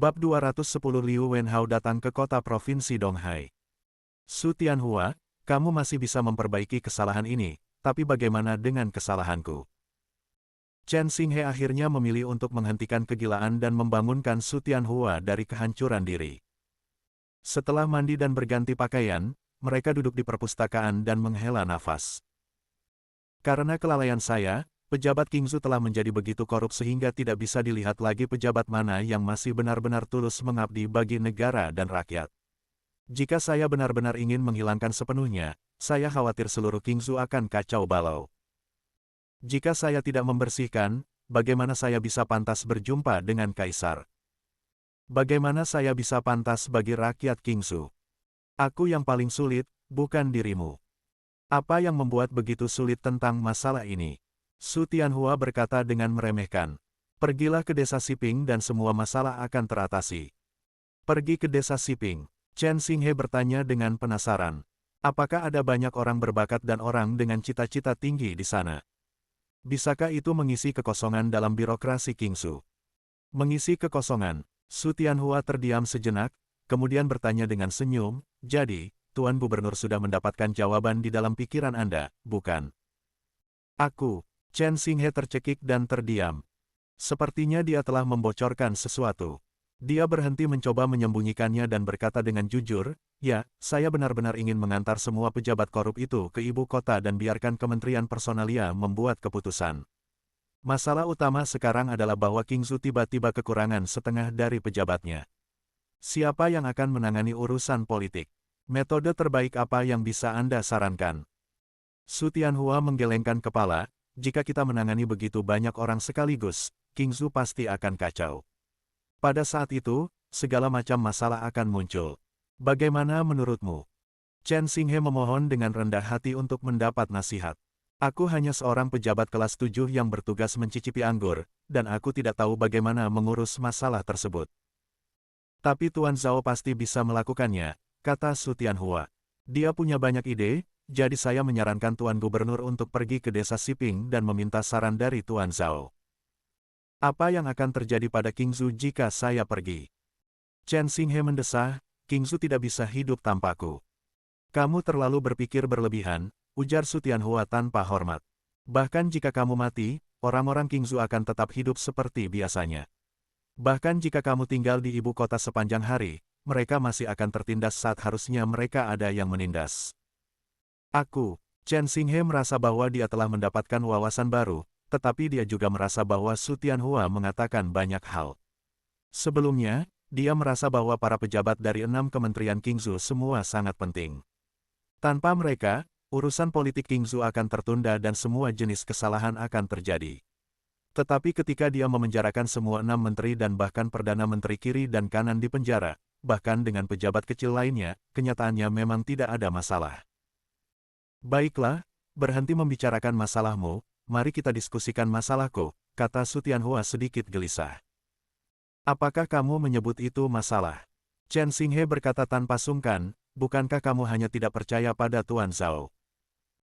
Bab 210 Liu Wenhao datang ke kota provinsi Donghai. Su Tianhua, kamu masih bisa memperbaiki kesalahan ini, tapi bagaimana dengan kesalahanku? Chen Xinghe akhirnya memilih untuk menghentikan kegilaan dan membangunkan Su Tianhua dari kehancuran diri. Setelah mandi dan berganti pakaian, mereka duduk di perpustakaan dan menghela nafas. Karena kelalaian saya, pejabat Qingzu telah menjadi begitu korup sehingga tidak bisa dilihat lagi pejabat mana yang masih benar-benar tulus mengabdi bagi negara dan rakyat. Jika saya benar-benar ingin menghilangkan sepenuhnya, saya khawatir seluruh Qingzu akan kacau balau. Jika saya tidak membersihkan, bagaimana saya bisa pantas berjumpa dengan kaisar? Bagaimana saya bisa pantas bagi rakyat Qingzu? Aku yang paling sulit, bukan dirimu. Apa yang membuat begitu sulit tentang masalah ini? Su Tianhua berkata dengan meremehkan. Pergilah ke desa Siping dan semua masalah akan teratasi. Pergi ke desa Siping. Chen Xinghe bertanya dengan penasaran. Apakah ada banyak orang berbakat dan orang dengan cita-cita tinggi di sana? Bisakah itu mengisi kekosongan dalam birokrasi Qingzu? Mengisi kekosongan. Su Tianhua terdiam sejenak, kemudian bertanya dengan senyum, jadi, Tuan Gubernur sudah mendapatkan jawaban di dalam pikiran Anda, bukan? Aku. Chen Xinghe tercekik dan terdiam. Sepertinya dia telah membocorkan sesuatu. Dia berhenti mencoba menyembunyikannya dan berkata dengan jujur, ya, saya benar-benar ingin mengantar semua pejabat korup itu ke ibu kota dan biarkan Kementerian Personalia membuat keputusan. Masalah utama sekarang adalah bahwa Qingzu tiba-tiba kekurangan setengah dari pejabatnya. Siapa yang akan menangani urusan politik? Metode terbaik apa yang bisa Anda sarankan? Su Tianhua menggelengkan kepala, jika kita menangani begitu banyak orang sekaligus, Qingzu pasti akan kacau. Pada saat itu, segala macam masalah akan muncul. Bagaimana menurutmu? Chen Xinghe memohon dengan rendah hati untuk mendapat nasihat. Aku hanya seorang pejabat kelas 7 yang bertugas mencicipi anggur, dan aku tidak tahu bagaimana mengurus masalah tersebut. Tapi Tuan Zhao pasti bisa melakukannya, kata Su Tianhua. Dia punya banyak ide, jadi saya menyarankan Tuan Gubernur untuk pergi ke desa Siping dan meminta saran dari Tuan Zhao. Apa yang akan terjadi pada Qingzu jika saya pergi? Chen Xinghe mendesah, Qingzu tidak bisa hidup tanpaku. Kamu terlalu berpikir berlebihan, ujar Su Tianhua tanpa hormat. Bahkan jika kamu mati, orang-orang Qingzu akan tetap hidup seperti biasanya. Bahkan jika kamu tinggal di ibu kota sepanjang hari, mereka masih akan tertindas saat harusnya mereka ada yang menindas. Aku. Chen Xinghe merasa bahwa dia telah mendapatkan wawasan baru, tetapi dia juga merasa bahwa Su Tianhua mengatakan banyak hal. Sebelumnya, dia merasa bahwa para pejabat dari 6 kementerian Qingzu semua sangat penting. Tanpa mereka, urusan politik Qingzu akan tertunda dan semua jenis kesalahan akan terjadi. Tetapi ketika dia memenjarakan semua 6 menteri dan bahkan Perdana Menteri kiri dan kanan di penjara, bahkan dengan pejabat kecil lainnya, kenyataannya memang tidak ada masalah. Baiklah, berhenti membicarakan masalahmu, mari kita diskusikan masalahku, kata Su Tianhua sedikit gelisah. Apakah kamu menyebut itu masalah? Chen Xinghe berkata tanpa sungkan, bukankah kamu hanya tidak percaya pada Tuan Zhao?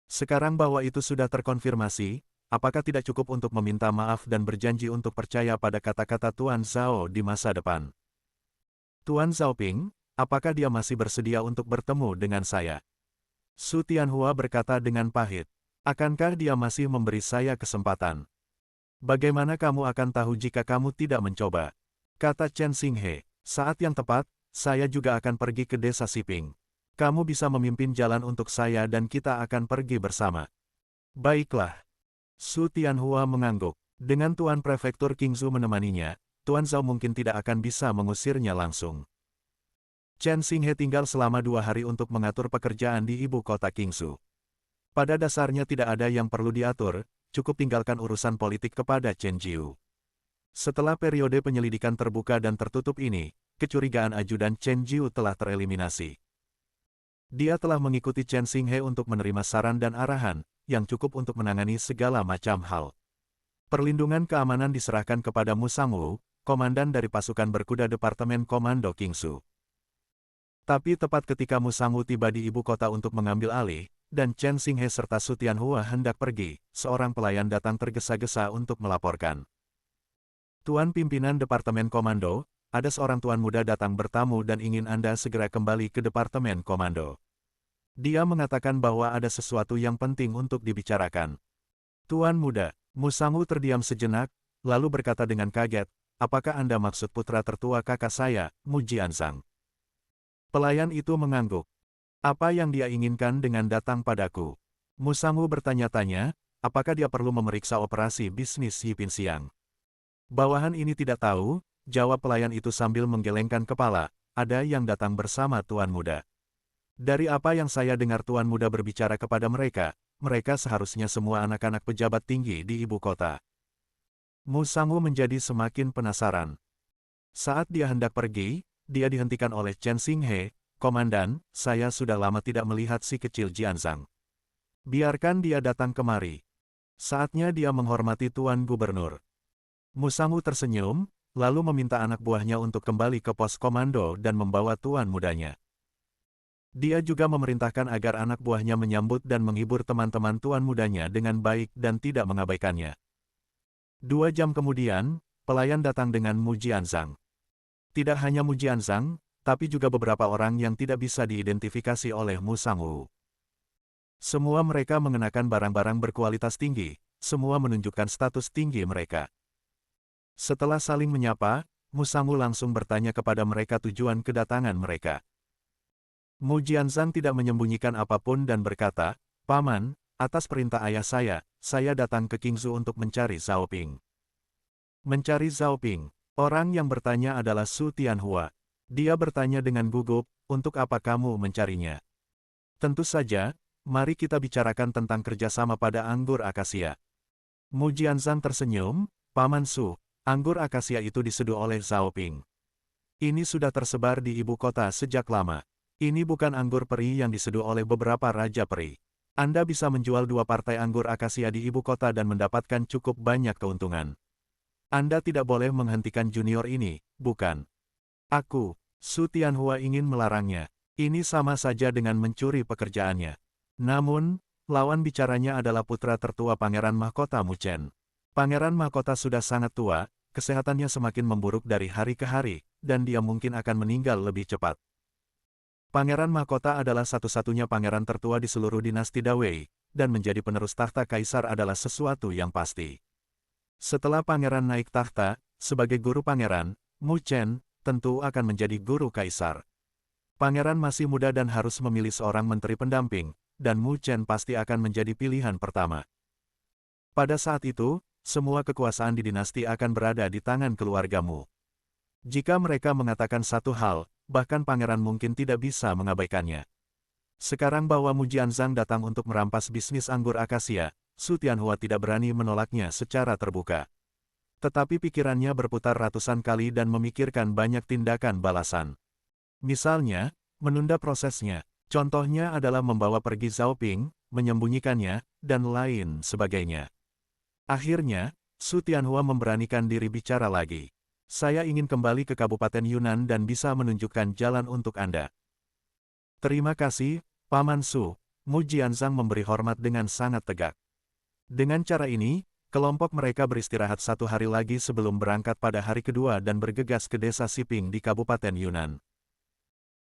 Sekarang bahwa itu sudah terkonfirmasi, apakah tidak cukup untuk meminta maaf dan berjanji untuk percaya pada kata-kata Tuan Zhao di masa depan? Tuan Zhaoping, apakah dia masih bersedia untuk bertemu dengan saya? Su Tianhua berkata dengan pahit. Akankah dia masih memberi saya kesempatan? Bagaimana kamu akan tahu jika kamu tidak mencoba? Kata Chen Xinghe, saat yang tepat, saya juga akan pergi ke desa Siping. Kamu bisa memimpin jalan untuk saya dan kita akan pergi bersama. Baiklah. Su Tianhua mengangguk. Dengan Tuan Prefektur Qingzu menemaninya, Tuan Zhao mungkin tidak akan bisa mengusirnya langsung. Chen Xinghe tinggal selama 2 hari untuk mengatur pekerjaan di ibu kota Qingzu. Pada dasarnya tidak ada yang perlu diatur, cukup tinggalkan urusan politik kepada Chen Jiu. Setelah periode penyelidikan terbuka dan tertutup ini, kecurigaan ajudan Chen Jiu telah tereliminasi. Dia telah mengikuti Chen Xinghe untuk menerima saran dan arahan, yang cukup untuk menangani segala macam hal. Perlindungan keamanan diserahkan kepada Mu Sangwu, komandan dari pasukan berkuda Departemen Komando Qingzu. Tapi tepat ketika Mu Sangwu tiba di ibu kota untuk mengambil alih, dan Chen Xinghe serta Su Tianhua hendak pergi, seorang pelayan datang tergesa-gesa untuk melaporkan. Tuan Pimpinan Departemen Komando, ada seorang tuan muda datang bertamu dan ingin Anda segera kembali ke Departemen Komando. Dia mengatakan bahwa ada sesuatu yang penting untuk dibicarakan. Tuan muda, Musangu terdiam sejenak, lalu berkata dengan kaget, apakah Anda maksud putra tertua kakak saya, Mu Jianzhang? Pelayan itu mengangguk. Apa yang dia inginkan dengan datang padaku? Musangu bertanya-tanya, apakah dia perlu memeriksa operasi bisnis Yipin Siang? Bawahan ini tidak tahu, jawab pelayan itu sambil menggelengkan kepala, ada yang datang bersama tuan muda. Dari apa yang saya dengar tuan muda berbicara kepada mereka, mereka seharusnya semua anak-anak pejabat tinggi di ibu kota. Musangu menjadi semakin penasaran. Saat dia hendak pergi, dia dihentikan oleh Chen Xinghe, Komandan, saya sudah lama tidak melihat si kecil Jianzhang. Biarkan dia datang kemari. Saatnya dia menghormati Tuan Gubernur. Musangu tersenyum, lalu meminta anak buahnya untuk kembali ke pos komando dan membawa tuan mudanya. Dia juga memerintahkan agar anak buahnya menyambut dan menghibur teman-teman tuan mudanya dengan baik dan tidak mengabaikannya. 2 jam kemudian, pelayan datang dengan Mu Jianzhang. Tidak hanya Mu Jianzhang, tapi juga beberapa orang yang tidak bisa diidentifikasi oleh Musangu. Semua mereka mengenakan barang-barang berkualitas tinggi, semua menunjukkan status tinggi mereka. Setelah saling menyapa, Musangu langsung bertanya kepada mereka tujuan kedatangan mereka. Mu Jianzhang tidak menyembunyikan apapun dan berkata, Paman, atas perintah ayah saya datang ke Qingzhou untuk mencari Zhao Ping. Mencari Zhao Ping. Orang yang bertanya adalah Su Tianhua. Dia bertanya dengan gugup, untuk apa kamu mencarinya? Tentu saja, mari kita bicarakan tentang kerjasama pada anggur akasia. Mu Jianzhang tersenyum, Paman Su, anggur akasia itu diseduh oleh Zhao Ping. Ini sudah tersebar di ibu kota sejak lama. Ini bukan anggur peri yang diseduh oleh beberapa raja peri. Anda bisa menjual 2 partai anggur akasia di ibu kota dan mendapatkan cukup banyak keuntungan. Anda tidak boleh menghentikan junior ini, bukan? Aku, Su Tianhua ingin melarangnya. Ini sama saja dengan mencuri pekerjaannya. Namun, lawan bicaranya adalah putra tertua Pangeran Mahkota Mu Chen. Pangeran Mahkota sudah sangat tua, kesehatannya semakin memburuk dari hari ke hari, dan dia mungkin akan meninggal lebih cepat. Pangeran Mahkota adalah satu-satunya pangeran tertua di seluruh dinasti Dawei, dan menjadi penerus tahta kaisar adalah sesuatu yang pasti. Setelah pangeran naik tahta, sebagai guru pangeran, Mu Chen tentu akan menjadi guru kaisar. Pangeran masih muda dan harus memilih seorang menteri pendamping, dan Mu Chen pasti akan menjadi pilihan pertama. Pada saat itu, semua kekuasaan di dinasti akan berada di tangan keluargamu. Jika mereka mengatakan satu hal, bahkan pangeran mungkin tidak bisa mengabaikannya. Sekarang bahwa Mu Jianzhang datang untuk merampas bisnis anggur akasia, Su Tianhua tidak berani menolaknya secara terbuka. Tetapi pikirannya berputar ratusan kali dan memikirkan banyak tindakan balasan. Misalnya, menunda prosesnya, contohnya adalah membawa pergi Zhao Ping, menyembunyikannya, dan lain sebagainya. Akhirnya, Su Tianhua memberanikan diri bicara lagi. Saya ingin kembali ke Kabupaten Yunnan dan bisa menunjukkan jalan untuk Anda. Terima kasih, Paman Su. Mu Jianzhang memberi hormat dengan sangat tegak. Dengan cara ini, kelompok mereka beristirahat 1 hari lagi sebelum berangkat pada hari kedua dan bergegas ke desa Siping di Kabupaten Yunnan.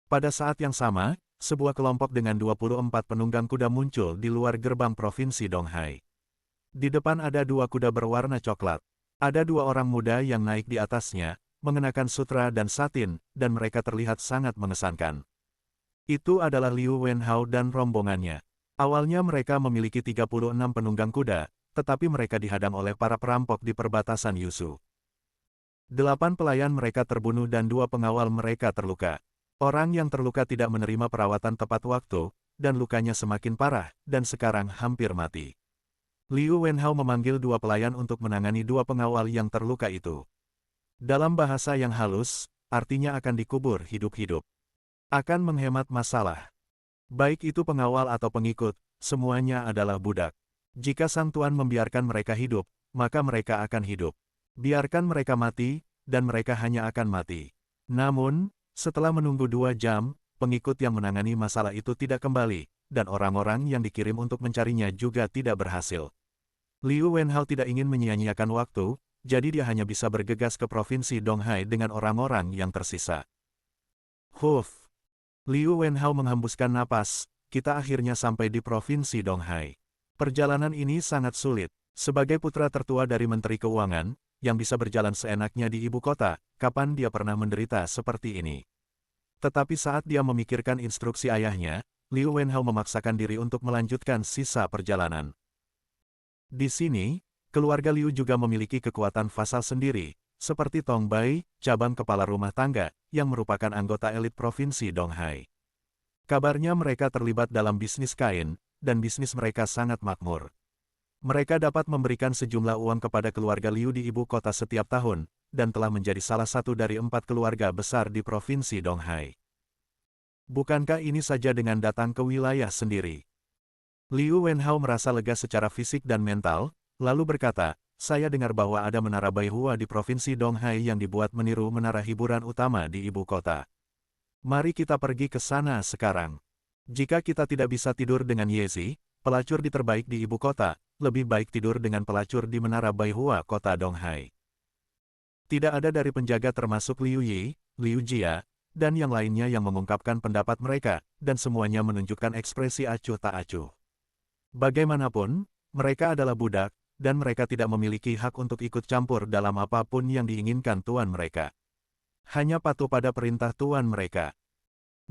Pada saat yang sama, sebuah kelompok dengan 24 penunggang kuda muncul di luar gerbang Provinsi Donghai. Di depan ada 2 kuda berwarna coklat. Ada 2 orang muda yang naik di atasnya, mengenakan sutra dan satin, dan mereka terlihat sangat mengesankan. Itu adalah Liu Wenhao dan rombongannya. Awalnya mereka memiliki 36 penunggang kuda, tetapi mereka dihadang oleh para perampok di perbatasan Yushu. 8 pelayan mereka terbunuh dan 2 pengawal mereka terluka. Orang yang terluka tidak menerima perawatan tepat waktu, dan lukanya semakin parah, dan sekarang hampir mati. Liu Wenhao memanggil 2 pelayan untuk menangani 2 pengawal yang terluka itu. Dalam bahasa yang halus, artinya akan dikubur hidup-hidup. Akan menghemat masalah. Baik itu pengawal atau pengikut, semuanya adalah budak. Jika sang tuan membiarkan mereka hidup, maka mereka akan hidup. Biarkan mereka mati, dan mereka hanya akan mati. Namun, setelah menunggu 2 jam, pengikut yang menangani masalah itu tidak kembali, dan orang-orang yang dikirim untuk mencarinya juga tidak berhasil. Liu Wenhao tidak ingin menyia-nyiakan waktu, jadi dia hanya bisa bergegas ke provinsi Donghai dengan orang-orang yang tersisa. Huff! Liu Wenhao menghembuskan napas, kita akhirnya sampai di provinsi Donghai. Perjalanan ini sangat sulit. Sebagai putra tertua dari Menteri Keuangan, yang bisa berjalan seenaknya di ibu kota, kapan dia pernah menderita seperti ini? Tetapi saat dia memikirkan instruksi ayahnya, Liu Wenhao memaksakan diri untuk melanjutkan sisa perjalanan. Di sini, keluarga Liu juga memiliki kekuatan fasal sendiri, seperti Tong Bai, cabang kepala rumah tangga, yang merupakan anggota elit provinsi Donghai. Kabarnya mereka terlibat dalam bisnis kain, dan bisnis mereka sangat makmur. Mereka dapat memberikan sejumlah uang kepada keluarga Liu di ibu kota setiap tahun, dan telah menjadi salah satu dari 4 keluarga besar di provinsi Donghai. Bukankah ini saja dengan datang ke wilayah sendiri? Liu Wenhao merasa lega secara fisik dan mental, lalu berkata, saya dengar bahwa ada menara Baihua di provinsi Donghai yang dibuat meniru menara hiburan utama di ibu kota. Mari kita pergi ke sana sekarang. Jika kita tidak bisa tidur dengan Yezi, pelacur terbaik di ibu kota, lebih baik tidur dengan pelacur di menara Baihua kota Donghai. Tidak ada dari penjaga termasuk Liu Yi, Liu Jia, dan yang lainnya yang mengungkapkan pendapat mereka, dan semuanya menunjukkan ekspresi acuh tak acuh. Bagaimanapun, mereka adalah budak, dan mereka tidak memiliki hak untuk ikut campur dalam apapun yang diinginkan tuan mereka. Hanya patuh pada perintah tuan mereka.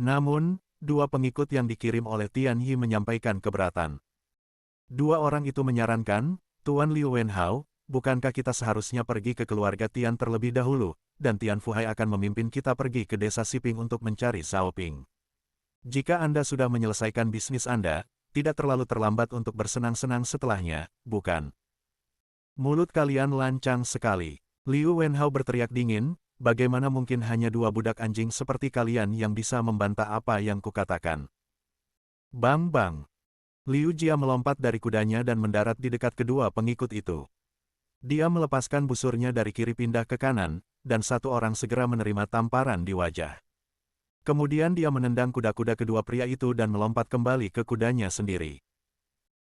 Namun, 2 pengikut yang dikirim oleh Tian Yi menyampaikan keberatan. 2 orang itu menyarankan, Tuan Liu Wenhao, bukankah kita seharusnya pergi ke keluarga Tian terlebih dahulu, dan Tian Fuhai akan memimpin kita pergi ke desa Siping untuk mencari Xiaoping. Jika Anda sudah menyelesaikan bisnis Anda, tidak terlalu terlambat untuk bersenang-senang setelahnya, bukan? Mulut kalian lancang sekali. Liu Wenhao berteriak dingin, bagaimana mungkin hanya 2 budak anjing seperti kalian yang bisa membantah apa yang kukatakan? Bang bang. Liu Jia melompat dari kudanya dan mendarat di dekat kedua pengikut itu. Dia melepaskan busurnya dari kiri pindah ke kanan, dan 1 orang segera menerima tamparan di wajah. Kemudian dia menendang kuda-kuda kedua pria itu dan melompat kembali ke kudanya sendiri.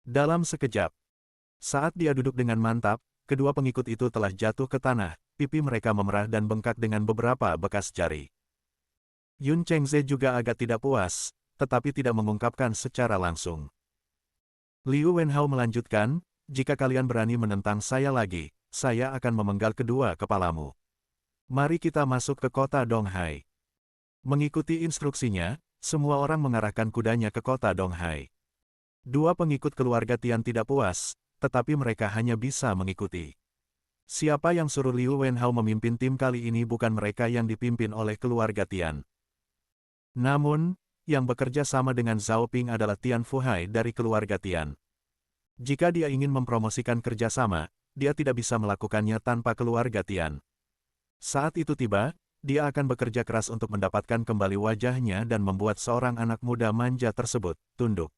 Dalam sekejap, saat dia duduk dengan mantap, kedua pengikut itu telah jatuh ke tanah, pipi mereka memerah dan bengkak dengan beberapa bekas jari. Yun Chengze juga agak tidak puas, tetapi tidak mengungkapkan secara langsung. Liu Wenhao melanjutkan, jika kalian berani menentang saya lagi, saya akan memenggal kedua kepalamu. Mari kita masuk ke kota Donghai. Mengikuti instruksinya, semua orang mengarahkan kudanya ke kota Donghai. 2 pengikut keluarga Tian tidak puas, tetapi mereka hanya bisa mengikuti. Siapa yang suruh Liu Wenhao memimpin tim kali ini bukan mereka yang dipimpin oleh keluarga Tian. Namun, yang bekerja sama dengan Zhao Ping adalah Tian Fuhai dari keluarga Tian. Jika dia ingin mempromosikan kerjasama, dia tidak bisa melakukannya tanpa keluarga Tian. Saat itu tiba, dia akan bekerja keras untuk mendapatkan kembali wajahnya dan membuat seorang anak muda manja tersebut tunduk.